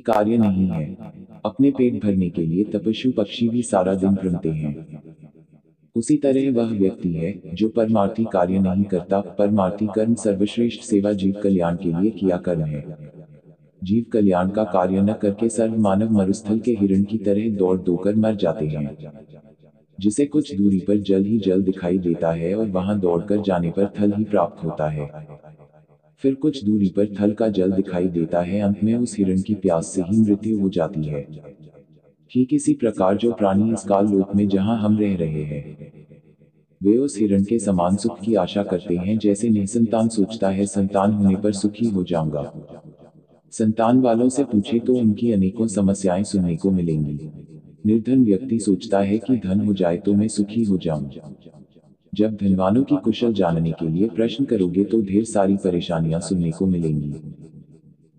कार्य नहीं है। अपने पेट भरने के लिए तपस्वी पक्षी भी सारा दिन भ्रमते हैं। उसी तरह वह व्यक्ति है जो परमार्थी कार्य नहीं करता। परमार्थी कर्म सर्वश्रेष्ठ सेवा जीव कल्याण के लिए किया कर्म है। जीव कल्याण का कार्य न करके सर्व मानव मरुस्थल के हिरण की तरह दौड़ दौड़कर मर जाते हैं, जिसे कुछ दूरी पर जल ही जल दिखाई देता है और वहां दौड़कर जाने पर थल ही प्राप्त होता है। फिर कुछ दूरी पर थल का जल दिखाई देता है, अंत में उस हिरण की प्यास से ही मृत्यु हो जाती है। ठीक इसी प्रकार जो प्राणी इस काल लोक में जहां हम रह रहे हैं, वे उस हिरण के समान सुख की आशा करते हैं जैसे निसंतान सोचता है संतान होने पर सुखी हो जाऊंगा। संतान वालों से पूछे तो उनकी अनेकों समस्याएं सुनने को मिलेंगी। निर्धन व्यक्ति सोचता है कि धन हो जाए तो मैं सुखी हो जाऊं। जब धनवानों की कुशल जानने के लिए प्रश्न करोगे तो ढेर सारी परेशानियां सुनने को मिलेंगी।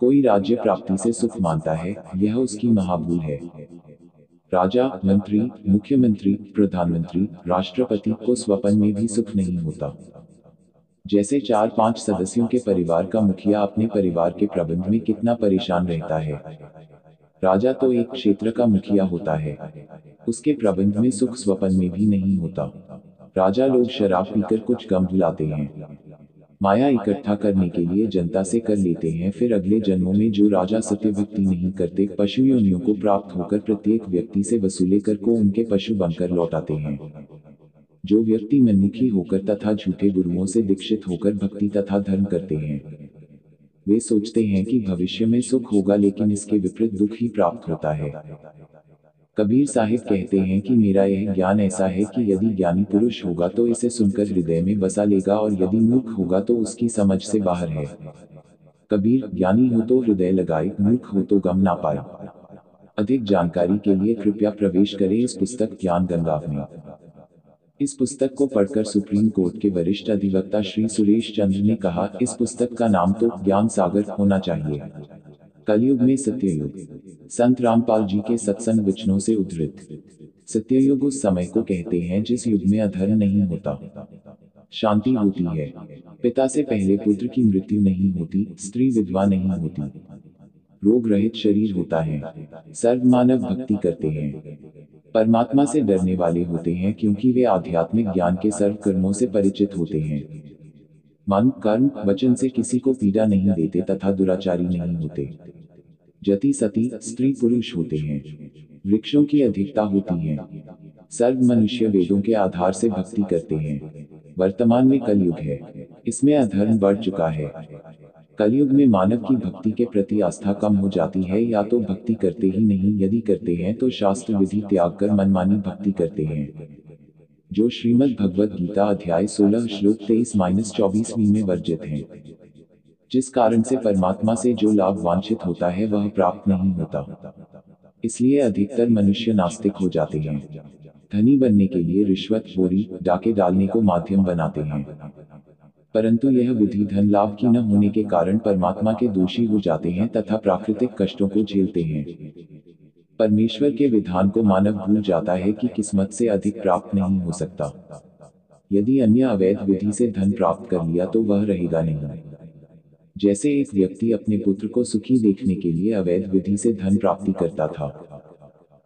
कोई राज्य प्राप्ति से सुख मानता है, यह उसकी महाभूल है। राजा, मंत्री, मुख्यमंत्री, प्रधानमंत्री, राष्ट्रपति को स्वप्न में भी सुख नहीं होता। जैसे 4-5 सदस्यों के परिवार का मुखिया अपने परिवार के प्रबंध में कितना परेशान रहता है। राजा तो एक क्षेत्र का मुखिया होता है, उसके प्रबंध में सुख स्वप्न में भी नहीं होता। राजा लोग शराब पीकर कुछ गम भुलाते हैं, माया इकट्ठा करने के लिए जनता से कर लेते हैं, फिर अगले जन्मों में जो राजा सत्य भक्ति नहीं करते, पशु योनियों को प्राप्त होकर प्रत्येक व्यक्ति से वसूले कर को उनके पशु बनकर लौटाते हैं। जो व्यक्ति मनमुखी होकर तथा झूठे गुरुओं से दीक्षित होकर भक्ति तथा धर्म करते हैं, वे सोचते हैं कि भविष्य में सुख होगा, लेकिन इसके विपरीत दुख ही प्राप्त होता है। कबीर साहिब कहते हैं कि मेरा यह ज्ञान ऐसा है कि यदि ज्ञानी पुरुष होगा तो इसे सुनकर हृदय में बसा लेगा, और यदि मूर्ख होगा तो उसकी समझ से बाहर है। कबीर, ज्ञानी हो तो हृदय लगाए, मूर्ख हो तो गम ना पाए। अधिक जानकारी के लिए कृपया प्रवेश करें इस पुस्तक ज्ञान गंगा में। इस पुस्तक को पढ़कर सुप्रीम कोर्ट के वरिष्ठ अधिवक्ता श्री सुरेश चंद्र ने कहा, इस पुस्तक का नाम तो ज्ञान सागर होना चाहिए। कलयुग में सत्ययुग। संत रामपाल जी के सत्संग वचनों से उद्धृत। सत्ययुग उस समय को कहते हैं जिस युग में अधर्म नहीं होता, शांति होती है, पिता से पहले पुत्र की मृत्यु नहीं होती, स्त्री विधवा नहीं होती, रोग रहित शरीर होता है, सर्व मानव भक्ति करते हैं, परमात्मा से डरने वाले होते हैं क्योंकि वे आध्यात्मिक ज्ञान के सर्व कर्मों से परिचित होते हैं। मन, कर्म, वचन से किसी को पीड़ा नहीं देते तथा दुराचारी नहीं होते। जति सती स्त्री पुरुष होते हैं। वृक्षों की अधिकता होती है। सर्व मनुष्य वेदों के आधार से भक्ति करते हैं। वर्तमान में कलयुग है, इसमें अधर्म बढ़ चुका है। कलयुग में मानव की भक्ति के प्रति आस्था कम हो जाती है, या तो भक्ति करते ही नहीं, यदि करते हैं तो शास्त्र विधि त्याग कर मनमानी भक्ति करते हैं, जो श्रीमद् भगवद गीता अध्याय 16 श्लोक 23-24 में वर्जित हैं। जिस कारण से परमात्मा से जो लाभ वांछित होता है वह प्राप्त नहीं होता। इसलिए अधिकतर मनुष्य नास्तिक हो जाते हैं। धनी बनने के लिए रिश्वत, चोरी, डाके डालने को माध्यम बनाते हैं, परंतु यह विधि धन लाभ की न होने के कारण परमात्मा के दोषी हो जाते हैं तथा प्राकृतिक कष्टों को झेलते हैं। परमेश्वर के विधान को मानव भूल जाता है कि किस्मत से अधिक प्राप्त नहीं हो सकता। यदि अन्य अवैध विधि से धन प्राप्त कर लिया तो वह रहेगा नहीं। जैसे एक व्यक्ति अपने पुत्र को सुखी देखने के लिए अवैध विधि से धन प्राप्ति करता था।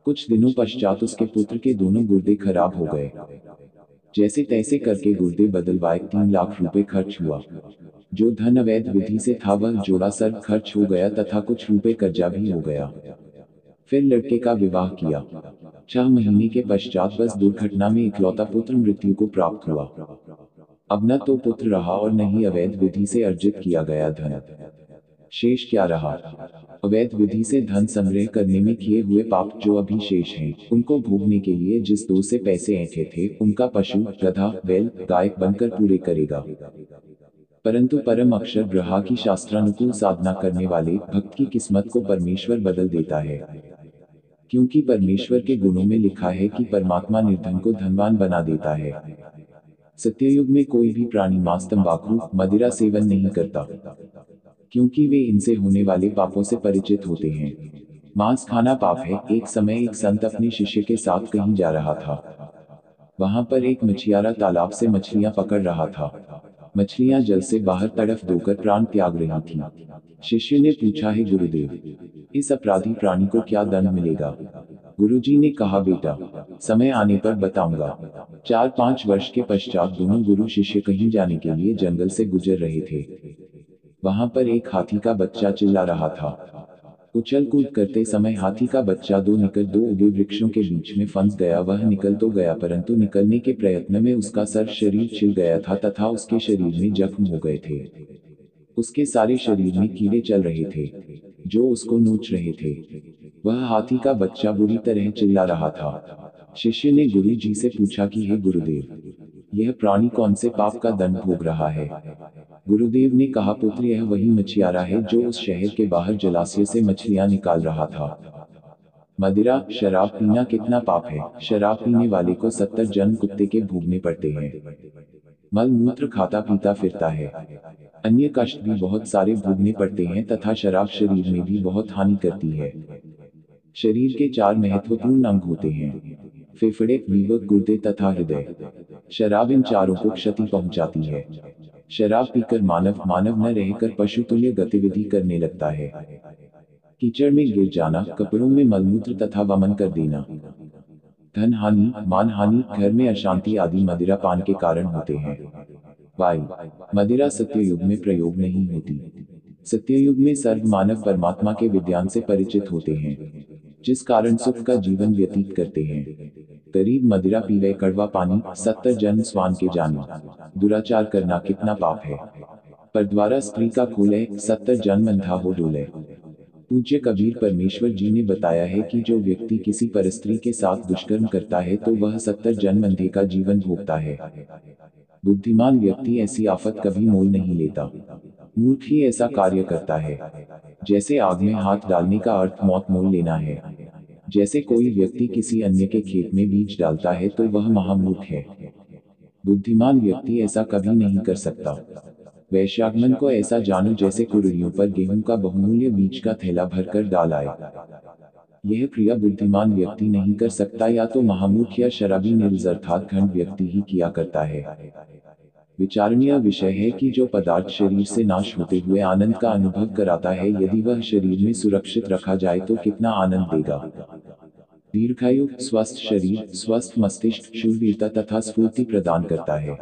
कुछ दिनों पश्चात उसके पुत्र के दोनों गुर्दे खराब हो गए। जैसे तैसे करके गुर्दे बदलवाए 3 लाख रुपए खर्च हुआ। जो धन अवैध विधि से था वह जोड़ा सर्व खर्च हो गया तथा कुछ रुपए कर्जा भी हो गया। फिर लड़के का विवाह किया। 6 महीने के पश्चात बस दुर्घटना में इकलौता पुत्र मृत्यु को प्राप्त हुआ। अब न तो पुत्र रहा और न ही अवैध विधि से अर्जित किया गया धन। शेष क्या रहा? अवैध विधि से धन संग्रह करने में किए हुए पाप जो अभी शेष हैं, उनको भोगने के लिए जिस दोस्त से पैसे ऐंठे थे, उनका पशु, गधा, बैल, गाय बनकर पूरे करेगा। परंतु परम अक्षर ब्रह्मा की शास्त्रानुकूल साधना करने वाले भक्त की किस्मत को परमेश्वर बदल देता है, क्योंकि परमेश्वर के गुणों में लिखा है कि परमात्मा निर्धन को धनवान बना देता है। सत्ययुग में कोई भी प्राणी मांस, तंबाकू, मदिरा सेवन नहीं करता, क्योंकि वे इनसे होने वाले पापों से परिचित होते हैं। मांस खाना पाप है। एक समय एक संत अपने शिष्य के साथ कहीं जा रहा था। वहां पर एक मछियारा तालाब से मछलियां पकड़ रहा था। मछलियां जल से बाहर तड़फ धोकर प्राण त्याग रही थी। शिष्य ने पूछा, है गुरुदेव, इस अपराधी प्राणी को क्या दंड मिलेगा? गुरुजी ने कहा, बेटा, समय आने पर बताऊंगा। 4-5 वर्ष के पश्चात दोनों गुरु शिष्य कहीं जाने के लिए जंगल से गुजर रहे थे। वहां पर एक हाथी का बच्चा चिल्ला रहा था। उछल कूद करते समय हाथी का बच्चा दो उगे वृक्षों के बीच में फंस गया। वह निकल तो गया, परंतु निकलने के प्रयत्न में उसका सर्व शरीर छिल गया था तथा उसके शरीर में जख्म हो गए थे। उसके सारे शरीर में कीड़े चल रहे थे, जो उसको नोच रहे थे। वह हाथी का बच्चा बुरी तरह चिल्ला रहा था। शिष्य ने गुरु जी से पूछा कि हे गुरुदेव, यह प्राणी कौन से पाप का दंड भोग रहा है? गुरुदेव ने कहा, पुत्र, यह वही मछियारा है जो उस शहर के बाहर जलाशय से मछलियां निकाल रहा था। मदिरा, शराब पीना कितना पाप है। शराब पीने वाले को 70 जन्म कुत्ते के भोगने पड़ते हैं। मल मूत्र खाता पीता फिरता है। अन्य कष्ट भी बहुत सारे भोगने पड़ते हैं तथा शराब शरीर में भी बहुत हानि करती है। शरीर के 4 महत्वपूर्ण अंग होते हैं, फेफड़े, लीवर, गुर्दे तथा हृदय। शराब इन चारों को क्षति पहुंचाती है। शराब पीकर मानव न रहकर पशु तुल्य गतिविधि करने लगता है। कीचड़ में गिर जाना, कपड़ों में मलमूत्र तथा वमन कर देना, धन हानि, मान हानि, घर में अशांति आदि मदिरा पान के कारण होते हैं। वाई, मदिरा सत्ययुग में प्रयोग नहीं होती। सत्ययुग में सर्व मानव परमात्मा के विज्ञान से परिचित होते हैं, जिस कारण सुख का जीवन व्यतीत करते हैं। गरीब मदिरा पीवे कड़वा पानी, 70 जन्म स्वान के जानी। दुराचार करना कितना पाप है। पर द्वारा स्त्री का खोले, 70 जन्म अंधा हो डोले। पूज्य कबीर परमेश्वर जी ने बताया है कि जो व्यक्ति किसी परस्त्री के साथ दुष्कर्म करता है तो वह 70 जन्म अंधे का जीवन भोगता है। बुद्धिमान व्यक्ति ऐसी आफत कभी मोल नहीं लेता। मूर्ख ही ऐसा कार्य करता है। जैसे आग में हाथ डालने का अर्थ मौत मोल लेना है। जैसे कोई व्यक्ति किसी अन्य के खेत में बीज डालता है तो वह महामूर्ख है। बुद्धिमान व्यक्ति ऐसा कभी नहीं कर सकता। वैश्यागमन को ऐसा जानो जैसे कुरुड़ियों पर गेहूं का बहुमूल्य बीज का थैला भरकर डाल आए। यह क्रिया बुद्धिमान व्यक्ति नहीं कर सकता, या तो महामूर्ख या शराबी निर्लज अर्थात घंट व्यक्ति ही किया करता है। विचारणीय विषय है कि जो पदार्थ शरीर से नाश होते हुए आनंद का अनुभव कराता है, यदि वह शरीर में सुरक्षित रखा जाए तो कितना आनंद देगा। दीर्घायु, स्वस्थ शरीर, स्वस्थ मस्तिष्क, शूरवीरता तथा स्फूर्ति प्रदान करता है।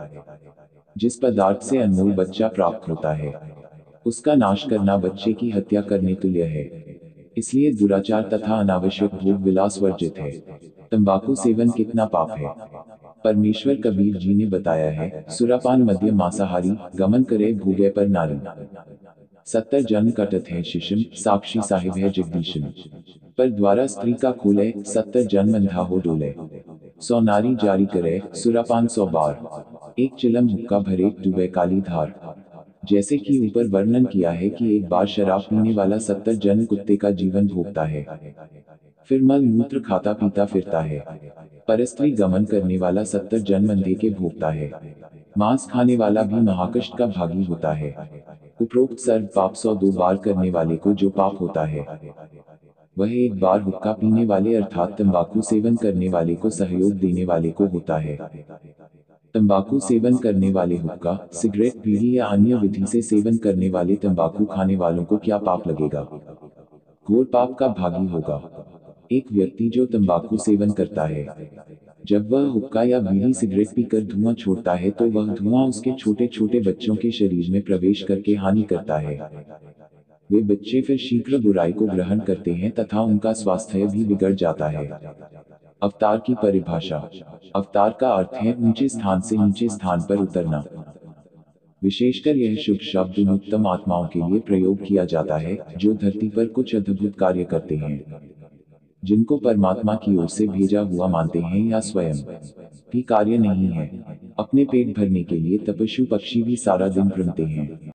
जिस पदार्थ से अनमोल बच्चा प्राप्त होता है, उसका नाश करना बच्चे की हत्या करने तुल्य है। इसलिए दुराचार तथा अनावश्यक भोग विलास वर्जित है। तंबाकू सेवन कितना पाप है। परमेश्वर कबीर जी ने बताया है, सुरापान मद्य मांसाहारी, गमन करे भोगे पर नारी। 70 जन्म कटत है शिशम, साक्षी साहिब है जगदीशम। पर द्वारा स्त्री का खोले, 70 जन्म अंधा हो डोले। 100 नारी जारी करे, सुरापान 100 बार। एक चिलम हुक्का भरे, डूबे काली धार। जैसे कि ऊपर वर्णन किया है कि एक बार शराब पीने वाला 70 जन्म कुत्ते का जीवन भोगता है, फिर मल मूत्र खाता पीता फिरता है। परस्त्री गमन करने वाला 70 जन्म अंधे के भोगता है। मांस खाने वाला भी महाकष्ट का भागी होता है। उपरोक्त सर्व पाप 102 बार करने वाले को जो पाप होता है, वह एक बार हुक्का पीने वाले अर्थात तंबाकू सेवन करने वाले को सहयोग देने वाले को होता है। तंबाकू सेवन करने वाले हुक्का, सिगरेट, बीड़ी या अन्य विधि से सेवन करने वाले तंबाकू खाने वालों को क्या पाप लगेगा? घोर पाप का भागी होगा। एक व्यक्ति जो तंबाकू सेवन करता है, जब वह हुक्का या बीड़ी सिगरेट पीकर धुआं छोड़ता है तो वह धुआं उसके छोटे छोटे बच्चों के शरीर में प्रवेश करके हानि करता है। वे बच्चे फिर शीघ्र बुराई को ग्रहण करते हैं तथा उनका स्वास्थ्य भी बिगड़ जाता है। अवतार की परिभाषा। अवतार का अर्थ है ऊंचे स्थान से नीचे स्थान पर उतरना। विशेषकर यह शुभ शब्द उन उत्तम आत्माओं के लिए प्रयोग किया जाता है जो धरती पर कुछ अद्भुत कार्य करते हैं, जिनको परमात्मा की ओर से भेजा हुआ मानते हैं या स्वयं भी कार्य नहीं है। अपने पेट भरने के लिए तपस्वी पक्षी भी सारा दिन घूमते हैं।